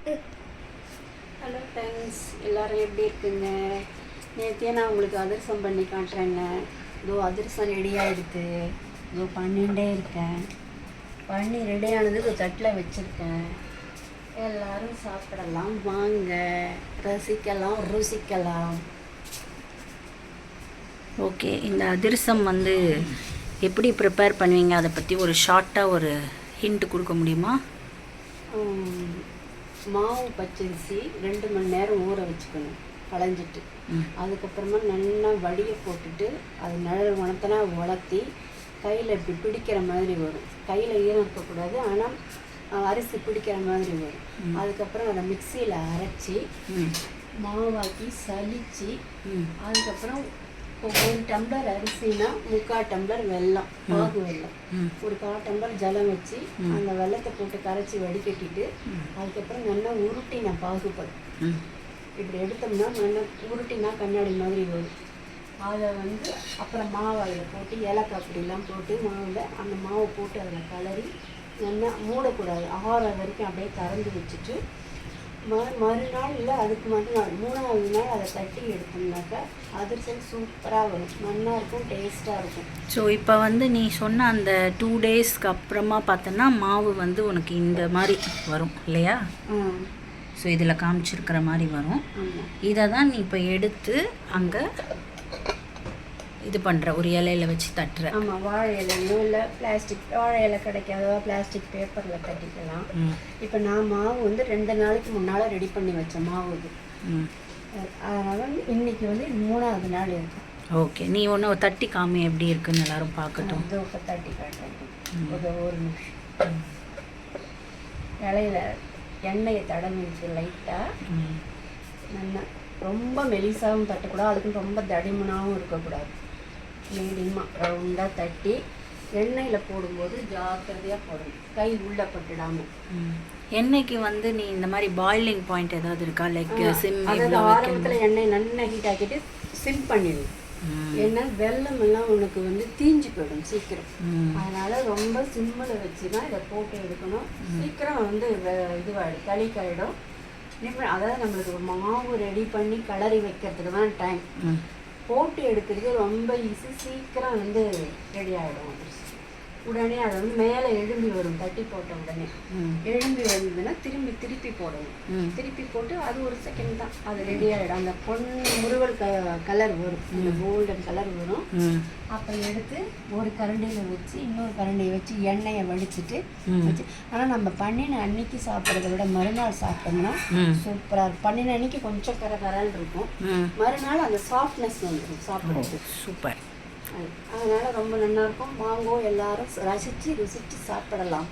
Hello friends, எல்லோரும் எப்படி இருக்குங்க? நேற்றே நான் உங்களுக்கு அதிரசம் பண்ணி காட்டுறேங்க. இதோ அதிரசம் ரெடியாக இருக்குது. இதோ பண்ணிகிட்டே இருக்கேன். பண்ணி ரெடியானது ஒரு தட்டில் வச்சுருக்கேன். எல்லோரும் சாப்பிடலாம் வாங்க, ரசிக்கலாம் ருசிக்கலாம். ஓகே, இந்த அதிரசம் எப்படி ப்ரிப்பேர் பண்ணுவீங்க, அதை பற்றி ஒரு ஷார்ட்டாக ஒரு ஹிண்ட் கொடுக்க முடியுமா? மாவு பச்சரிசி 2 மணி நேரம் ஊற வச்சுக்கணும், களைஞ்சிட்டு. அதுக்கப்புறமா நல்லா வடியை போட்டுட்டு அது நிழல் உணர்த்தனா உலர்த்தி கையில் இப்படி பிடிக்கிற மாதிரி வரும். கையில் ஈரம் இருக்கக்கூடாது, ஆனால் அரிசி பிடிக்கிற மாதிரி வரும். அதுக்கப்புறம் அதை மிக்சியில் அரைச்சி மாவாக்கி சலித்து அதுக்கப்புறம் 1 டம்ளர் அரிசினா 3/4 டம்ளர் வெல்லம், பாகு வெல்லம், ஒரு 1/4 டம்ளர் ஜலம் வச்சு அந்த வெல்லத்தை போட்டு கரைச்சி வடிகட்டிட்டு அதுக்கப்புறம் நல்லா உருட்டினா பாகுபடும். இப்படி எடுத்தோம்னா நல்லா உருட்டினா கண்ணாடி மாதிரி வரும். அதை அப்புறம் மாவு அதில் போட்டு ஏலக்காய் அப்படிலாம் போட்டு மாவில் அந்த மாவை போட்டு அதில் கலரி நல்லா மூடக்கூடாது, ஆற வரைக்கும் அப்படியே திறந்து வச்சுட்டு மறுநாள் இல்லை அதுக்கு மறுநாள் 3ஆவது நாள் அதை தட்டி எடுத்தோம்னாக்கா அதிரசம் சூப்பராக வரும், நல்லா இருக்கும், டேஸ்ட்டாக இருக்கும். ஸோ இப்போ நீ சொன்ன அந்த 2 டேஸ்க்கு அப்புறமா பார்த்தோன்னா மாவு உனக்கு இந்த மாதிரி வரும் இல்லையா? ஸோ இதில் காமிச்சிருக்கிற மாதிரி வரும். இதை தான் நீ இப்போ எடுத்து அங்கே இது பண்ணுற, ஒரு இலையில் வச்சு தட்டுற. ஆமாம், வாழை இலையோ இல்லை பிளாஸ்டிக், வாழை இலை கிடைக்காதோ பிளாஸ்டிக் பேப்பரில் தட்டிக்கலாம். இப்போ நான் மாவு 2 நாளைக்கு முன்னால் ரெடி பண்ணி வச்ச மாவு இது. அதனால் இன்றைக்கி 3ஆவது நாள் இருக்கும். ஓகே, நீ ஒன்று தட்டி காமி எப்படி இருக்குன்னு எல்லாரும் பார்க்கட்டும். இது இப்போ தட்டி காட்டுறேன், ஒரு நிமிஷம். இலையில எண்ணெயை தடவிட்டு லைட்டாக நல்லா, ரொம்ப மெலிசாகவும் தட்டக்கூடாது, அதுக்கும் ரொம்ப தடிமனாகவும் இருக்கக்கூடாது, மீடியமாக ரவுண்டாக தட்டி எண்ணெயில் போடும்போது ஜாக்கிரதையாக போடணும், கை உள்ளே பட்டுடாமல். எண்ணெய்க்கு நீ இந்த மாதிரி பாயிலிங் பாயிண்ட் ஏதாவது இருக்கா? லைக் சிம், அதாவது ஆரம்பத்தில் எண்ணெய் நல்லா ஹீட் ஆக்கிட்டு சிம் பண்ணிடுது. ஏன்னா வெல்லம் எல்லாம் உனக்கு தீஞ்சு போயிடும் சீக்கிரம். அதனால் ரொம்ப சிம்மில் வச்சு தான் இதை போட்டு எடுக்கணும். சீக்கிரம் இதுவாகிடும், தளிக்காயிடும். அதாவது நம்மளுக்கு மாவு ரெடி பண்ணி கலரி வைக்கிறதுக்கு தான் டைம். போட்டு எடுக்கிறது ரொம்ப ஈஸி, சீக்கிரம் ரெடி ஆகிடும். உடனே அதை மேலே எழும்பி வரும், தட்டி போட்ட உடனே எழும்பி வந்ததுன்னா திருப்பி போடணும். திருப்பி போட்டு அது ஒரு செகண்ட் தான், அது ரெடி ஆகிடும். அந்த முறுவல் கலர் வரும், அந்த கோல்டன் கலர் வரும். அப்போ எடுத்து ஒரு கரண்டியில் வச்சு இன்னொரு கரண்டியை வச்சு எண்ணெயை வடிச்சிட்டு வச்சு. ஆனால் நம்ம பண்ணின அன்னைக்கு சாப்பிட்றத விட மறுநாள் சாப்பிட்டோம்னா சூப்பராக இருக்கும். பண்ணின அன்னைக்கு கொஞ்சம் கரகரன்னு இருக்கும், மறுநாள் அந்த சாஃப்ட்னஸ் வந்துடும் சாப்பிட்றது. சூப்பர். அதனால் ரொம்ப நல்லாயிருக்கும். வாங்கோ, எல்லாரும் ரசித்து ருசித்து சாப்பிடலாம்.